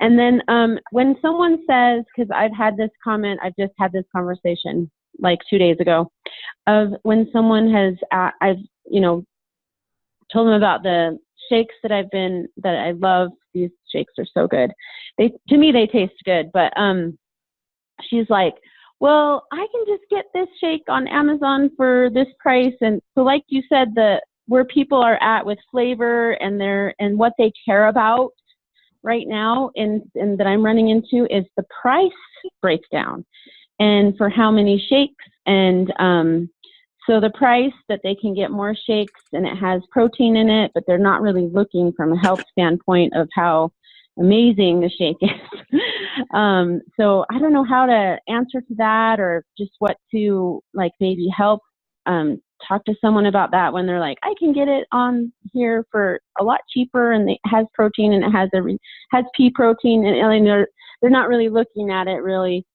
And then when someone says, because I've just had this conversation like 2 days ago, of when someone I've told them about the shakes that I love. These shakes are so good. To me, they taste good, but she's like, well, I can just get this shake on Amazon for this price. And so like you said, where people are at with flavor and what they care about right now and that I'm running into is the price breakdown and for how many shakes. And so the price that they can get more shakes and it has protein in it, but they're not really looking from a health standpoint of how amazing the shake is. So I don't know how to answer to that, or just what to like maybe help talk to someone about that when they're like, I can get it on here for a lot cheaper and it has protein and it has pea protein, and they're not really looking at it really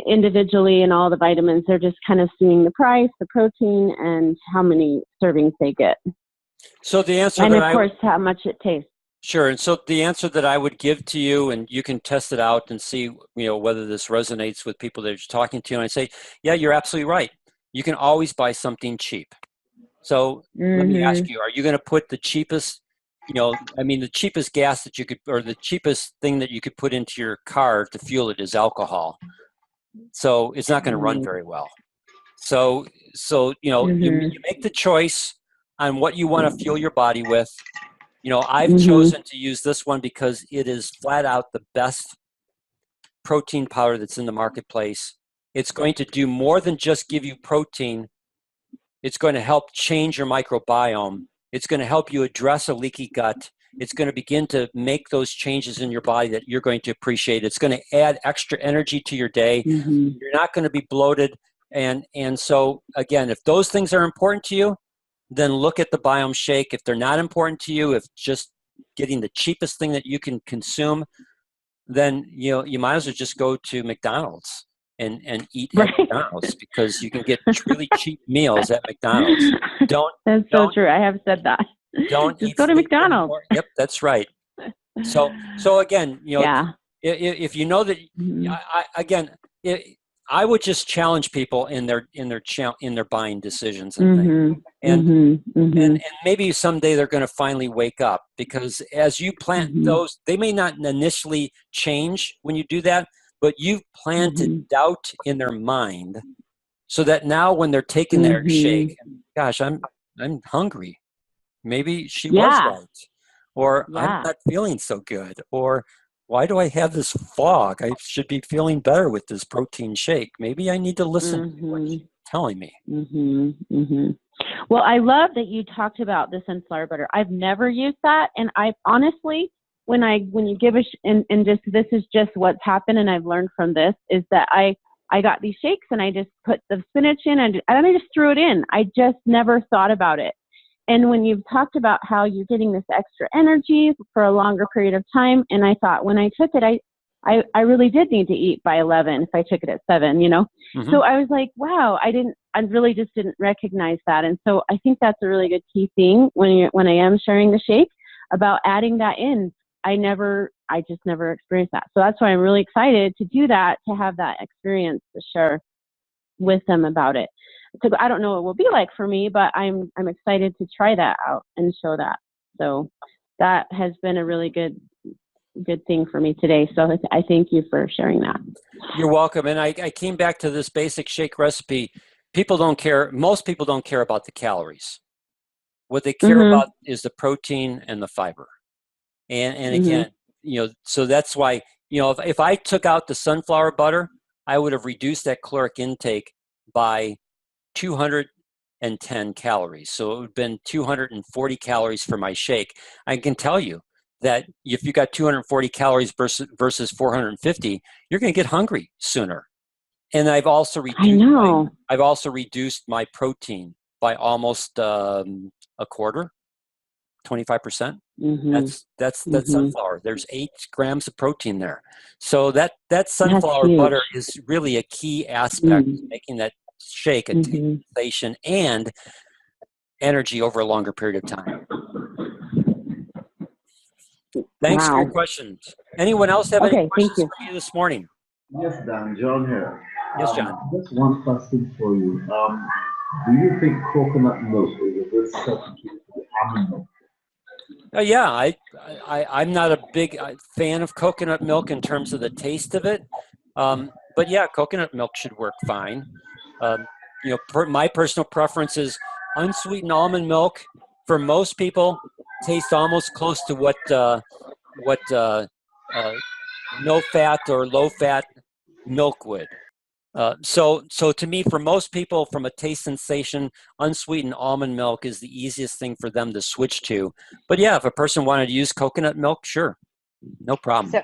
individually and all the vitamins. They're just kind of seeing the price, the protein, and how many servings they get.
So the answer,
and of course how much it tastes.
Sure. And so the answer that I would give to you, and you can test it out and see, whether this resonates with people that you're talking to. And I say, yeah, you're absolutely right. You can always buy something cheap. So let me ask you, are you going to put the cheapest, the cheapest gas that you could, or the cheapest thing that you could put into your car to fuel it is alcohol. So it's not going to run very well. So you make the choice on what you want to fuel your body with. I've chosen to use this one because it is flat out the best protein powder that's in the marketplace. It's going to do more than just give you protein. It's going to help change your microbiome. It's going to help you address a leaky gut. It's going to begin to make those changes in your body that you're going to appreciate. It's going to add extra energy to your day. You're not going to be bloated. And so, again, if those things are important to you, then look at the Biome Shake. If they're not important to you, if just getting the cheapest thing that you can consume, then you might as well just go to McDonald's and eat at McDonald's, because you can get really cheap meals at McDonald's. That's
so true. I have said that.
Don't
just go to McDonald's.
Anymore. Yep, that's right. So again, if you know that, I would just challenge people in their buying decisions and things.
Mm-hmm.
And,
Mm-hmm. Mm-hmm.
and maybe someday they're going to finally wake up, because as you plant
Mm-hmm.
those, they may not initially change when you do that, but you've planted
Mm-hmm.
doubt in their mind, so that now when they're taking their
Mm-hmm.
shake, gosh, I'm hungry. Maybe she was
Yeah.
right, or I'm
Yeah.
not feeling so good, or why do I have this fog? I should be feeling better with this protein shake. Maybe I need to listen to what
Mm-hmm.
she's telling me.
Mm-hmm. Mm-hmm. Well, I love that you talked about the sunflower butter. I've never used that, and I honestly, when you give and just this is just what's happened, and I've learned from this is that I got these shakes and I just put the spinach in and I just threw it in. I just never thought about it. And when you've talked about how you're getting this extra energy for a longer period of time, and I thought when I took it, I really did need to eat by 11 if I took it at 7, you know?
Mm-hmm.
So I was like, wow, I really just didn't recognize that. And so I think that's a really good key thing when I am sharing the shake about adding that in. I just never experienced that. So that's why I'm really excited to do that, to have that experience to share with them about it. So I don't know what it will be like for me, but I'm excited to try that out and show that. So that has been a really good thing for me today. So I thank you for sharing that.
You're welcome. And I came back to this basic shake recipe. Most people don't care about the calories. What they care
Mm-hmm.
about is the protein and the fiber. And
Mm-hmm.
again, so that's why, if I took out the sunflower butter, I would have reduced that caloric intake by 210 calories. So it would have been 240 calories for my shake. I can tell you that if you got 240 calories versus 450, you're going to get hungry sooner. And I've also reduced my protein by almost a quarter, 25%.
Mm-hmm.
That's
Mm-hmm.
sunflower. There's 8 grams of protein there. So that
That's
sunflower
huge.
butter is really a key aspect of making that shake a taste
Mm-hmm.
sensation and energy over a longer period of time. Thanks for your
Wow.
questions. Anyone else have any
Okay, thank
questions
you.
for me this morning?
Yes, Dan, John here.
Yes, John.
Just one question for you. Do you think coconut milk is a good substitute for almond milk?
Yeah, I'm not a big fan of coconut milk in terms of the taste of it, but yeah, coconut milk should work fine. My personal preference is unsweetened almond milk. For most people, tastes almost close to what no fat or low fat milk would. So to me, for most people, from a taste sensation, unsweetened almond milk is the easiest thing for them to switch to. But yeah, if a person wanted to use coconut milk, sure, no problem.
So,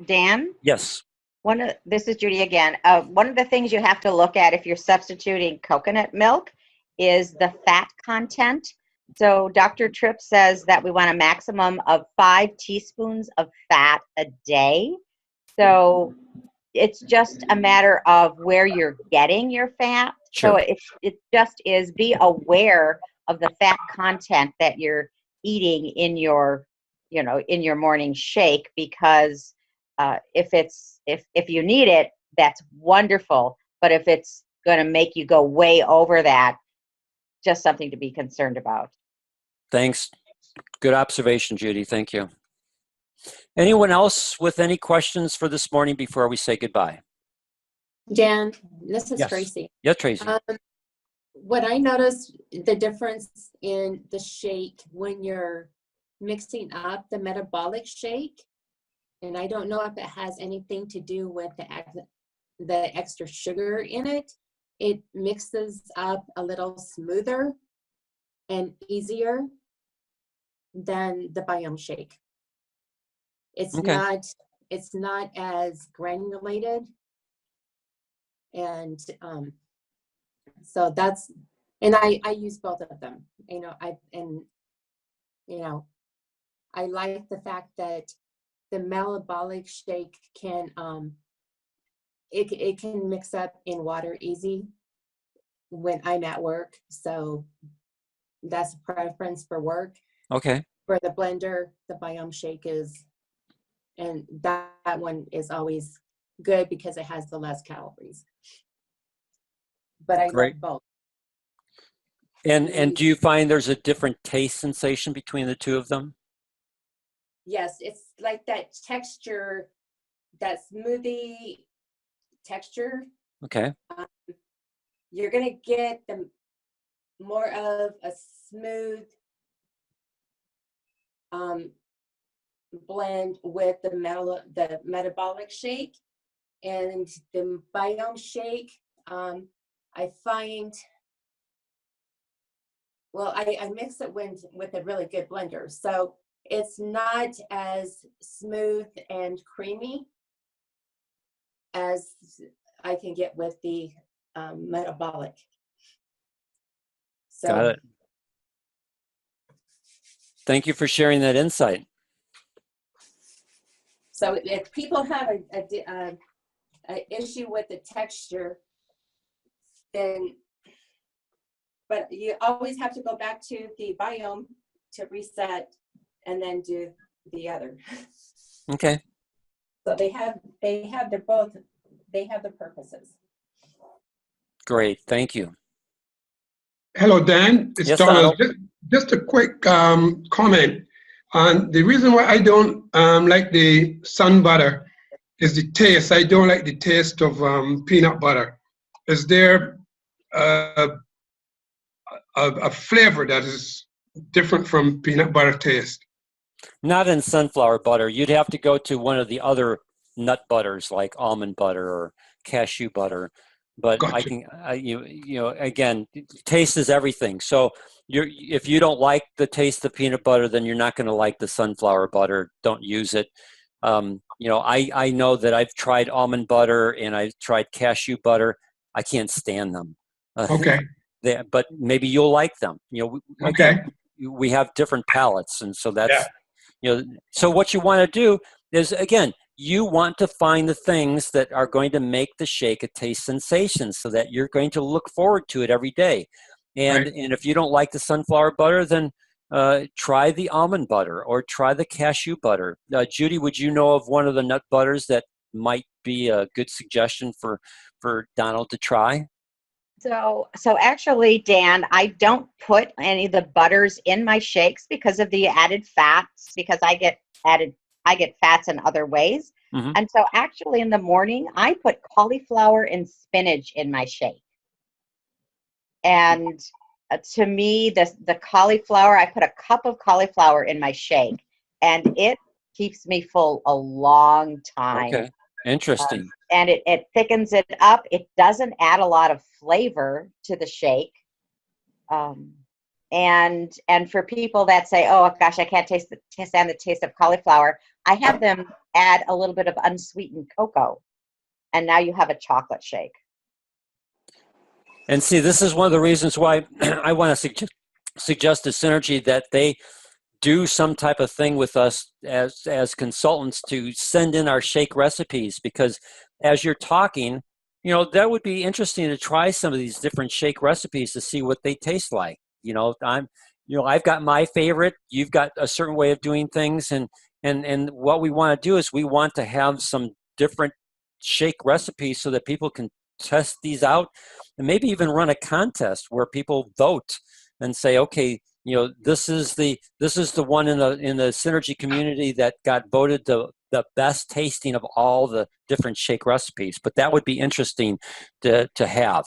Dan,
Yes.
this is Judy again. One of the things you have to look at if you're substituting coconut milk is the fat content. So Dr. Tripp says that we want a maximum of 5 teaspoons of fat a day. So it's just a matter of where you're getting your fat.
Sure.
So it just is, be aware of the fat content that you're eating in your morning shake, because if you need it, that's wonderful. But if it's going to make you go way over that, just something to be concerned about.
Thanks. Good observation, Judy. Thank you. Anyone else with any questions for this morning before we say goodbye?
Dan, this is
Yes.
Tracy.
Yeah, Tracy.
What I noticed the difference in the shake when you're mixing up the metabolic shake, and I don't know if it has anything to do with the extra sugar in it. It mixes up a little smoother and easier than the Biome Shake. It's
Okay.
not as granulated, and so that's, and I use both of them. I like the fact that the metabolic shake can it can mix up in water easy when I'm at work. So that's a preference for work.
Okay.
For the blender, the Biome Shake is, and that one is always good because it has the less calories. but I
Great.
love both.
And do you find there's a different taste sensation between the two of them?
Yes, it's like that texture, that smoothie texture.
Okay.
You're going to get the more of a smooth blend with the metabolic shake and the Biome Shake. I find, well, I mix it with a really good blender, so it's not as smooth and creamy as I can get with the metabolic. So,
Got it. Thank you for sharing that insight.
so if people have an issue with the texture, then, but you always have to go back to the biome to reset and then do the other.
Okay.
So they have the purposes.
Great. Thank you.
Hello, Dan. It's
Yes,
Donald.
Donald.
Just a quick comment. The reason why I don't like the sun butter is the taste. I don't like the taste of peanut butter. Is there a flavor that is different from peanut butter taste?
Not in sunflower butter. You'd have to go to one of the other nut butters like almond butter or cashew butter. But
Gotcha.
you know, again, taste is everything. So if you don't like the taste of peanut butter, then you're not going to like the sunflower butter. Don't use it. You know, I know that I've tried almond butter and I've tried cashew butter. I can't stand them.
Okay.
But maybe you'll like them. You know,
Okay.
again, we have different palates, and so that's
Yeah.
you know. So what you want to do is, again, you want to find the things that are going to make the shake a taste sensation, so that you're going to look forward to it every day. And
Right.
and if you don't like the sunflower butter, then try the almond butter or try the cashew butter. Judy, would you know of one of the nut butters that might be a good suggestion for Donald to try?
So actually, Dan, I don't put any of the butters in my shakes because of the added fats, because I get fats in other ways.
Mm-hmm.
And so actually in the morning, I put cauliflower and spinach in my shake. And to me, the cauliflower, I put a cup of cauliflower in my shake, and it keeps me full a long time.
Okay, interesting.
And it thickens it up. It doesn't add a lot of flavor to the shake. And for people that say, oh gosh, I can't stand the taste of cauliflower, I have them add a little bit of unsweetened cocoa, and now you have a chocolate shake.
And see, this is one of the reasons why I want to suggest to Synergy that they do some type of thing with us as consultants to send in our shake recipes, because as you're talking, you know, that would be interesting to try some of these different shake recipes to see what they taste like. You know, I've got my favorite, you've got a certain way of doing things, and what we want to do is we want to have some different shake recipes so that people can test these out and maybe even run a contest where people vote and say, okay, you know, this is the one in the Synergy community that got voted the best tasting of all the different shake recipes. But that would be interesting to have.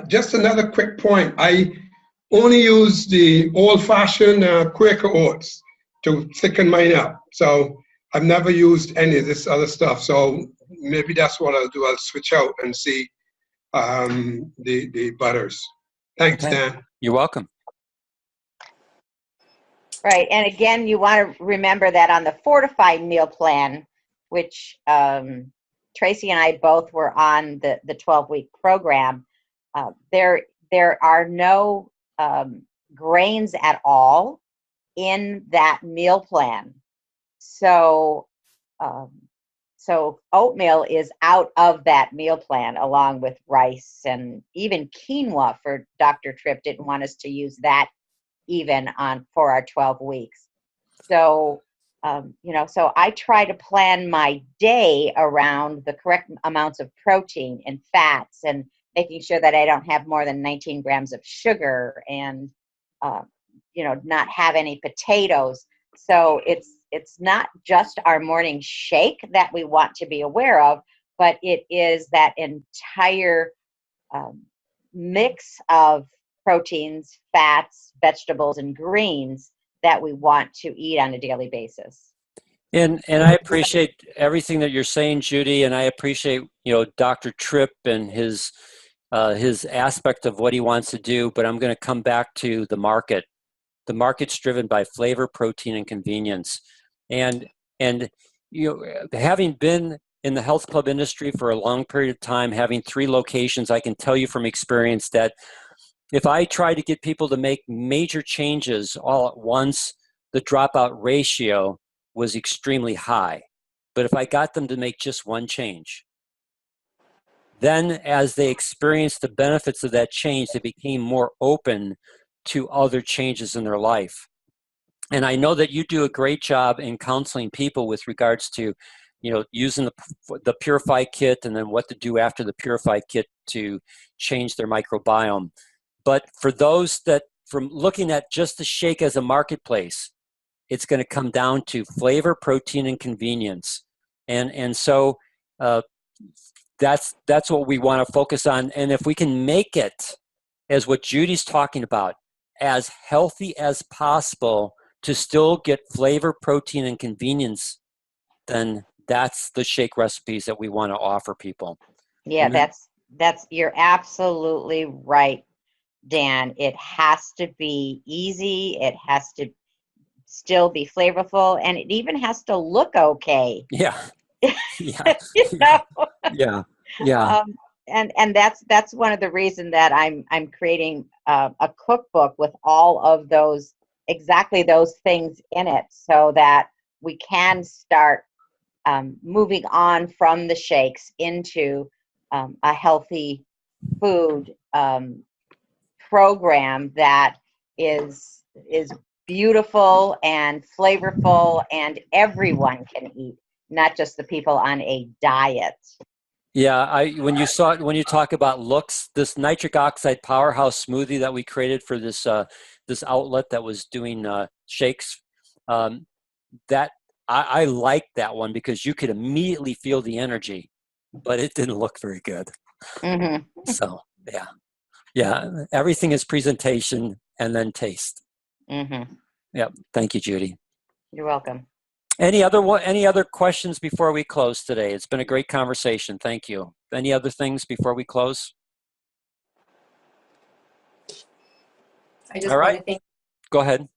Just another quick point. I only use the old-fashioned Quaker oats to thicken mine up. So I've never used any of this other stuff. So maybe that's what I'll do. I'll switch out and see the butters. Thanks,
Okay.
Dan.
You're welcome.
Right. And again, you want to remember that on the fortified meal plan, which Tracy and I both were on the 12-week program, there are no grains at all in that meal plan. So oatmeal is out of that meal plan, along with rice and even quinoa. For Dr. Tripp didn't want us to use that even for our 12 weeks. So So I try to plan my day around the correct amounts of protein and fats, and making sure that I don't have more than 19 grams of sugar, and not have any potatoes. So it's not just our morning shake that we want to be aware of, but it is that entire mix of proteins, fats, vegetables, and greens that we want to eat on a daily basis.
And I appreciate everything that you're saying, Judy, and I appreciate Dr. Tripp and his aspect of what he wants to do. But I'm going to come back to the market. The market's driven by flavor, protein, and convenience. And having been in the health club industry for a long period of time, having 3 locations, I can tell you from experience that if I try to get people to make major changes all at once, the dropout ratio was extremely high. But if I got them to make just one change, then as they experienced the benefits of that change, they became more open to other changes in their life. And I know that you do a great job in counseling people with regards to, using the Purify kit, and then what to do after the Purify kit to change their microbiome. But for those that, from looking at just the shake as a marketplace, it's going to come down to flavor, protein, and convenience. And so that's what we want to focus on. And if we can make it, as what Judy's talking about, as healthy as possible to still get flavor, protein, and convenience, then that's the shake recipes that we want to offer people.
Yeah, that's you're absolutely right, Dan. It has to be easy. It has to still be flavorful, and it even has to look okay.
Yeah. Yeah. Yeah.
And that's one of the reasons that I'm creating a cookbook with all of those, exactly those things in it, so that we can start moving on from the shakes into a healthy food program that is beautiful and flavorful, and everyone can eat, not just the people on a diet.
Yeah, when you talk about looks, this nitric oxide powerhouse smoothie that we created for this outlet that was doing shakes, that I liked that one because you could immediately feel the energy, but it didn't look very good.
Mm-hmm.
So yeah, everything is presentation and then taste.
Mm-hmm.
Yeah, thank you, Judy.
You're welcome.
Any other questions before we close today? It's been a great conversation. Thank you. Any other things before we close?
I just
All right.
want to thank.
Go ahead.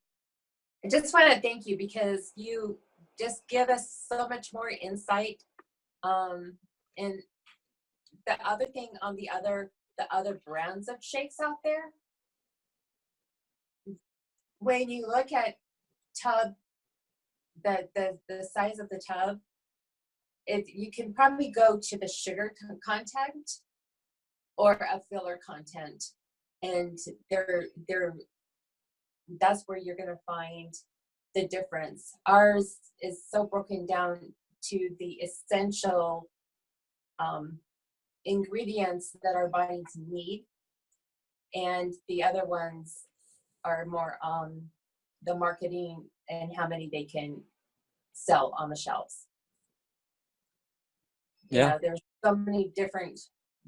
I just want to thank you because you just give us so much more insight. And the other thing on the other brands of shakes out there, when you look at tub, the size of the tub, you can probably go to the sugar content or a filler content, and that's where you're going to find the difference. Ours is so broken down to the essential ingredients that our bodies need, and the other ones are more the marketing and how many they can sell on the shelves.
Yeah.
There's so many different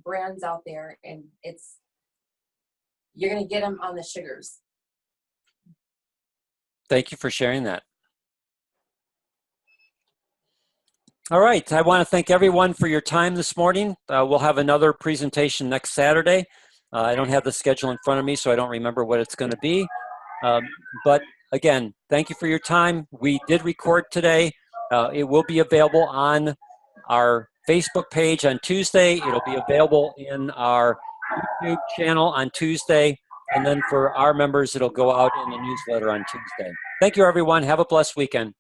brands out there, and you're going to get them on the sugars.
Thank you for sharing that. All right. I want to thank everyone for your time this morning. We'll have another presentation next Saturday. I don't have the schedule in front of me, so I don't remember what it's going to be. But again, thank you for your time. We did record today. It will be available on our Facebook page on Tuesday. It'll be available in our YouTube channel on Tuesday. And then for our members, it'll go out in the newsletter on Tuesday. Thank you, everyone. Have a blessed weekend.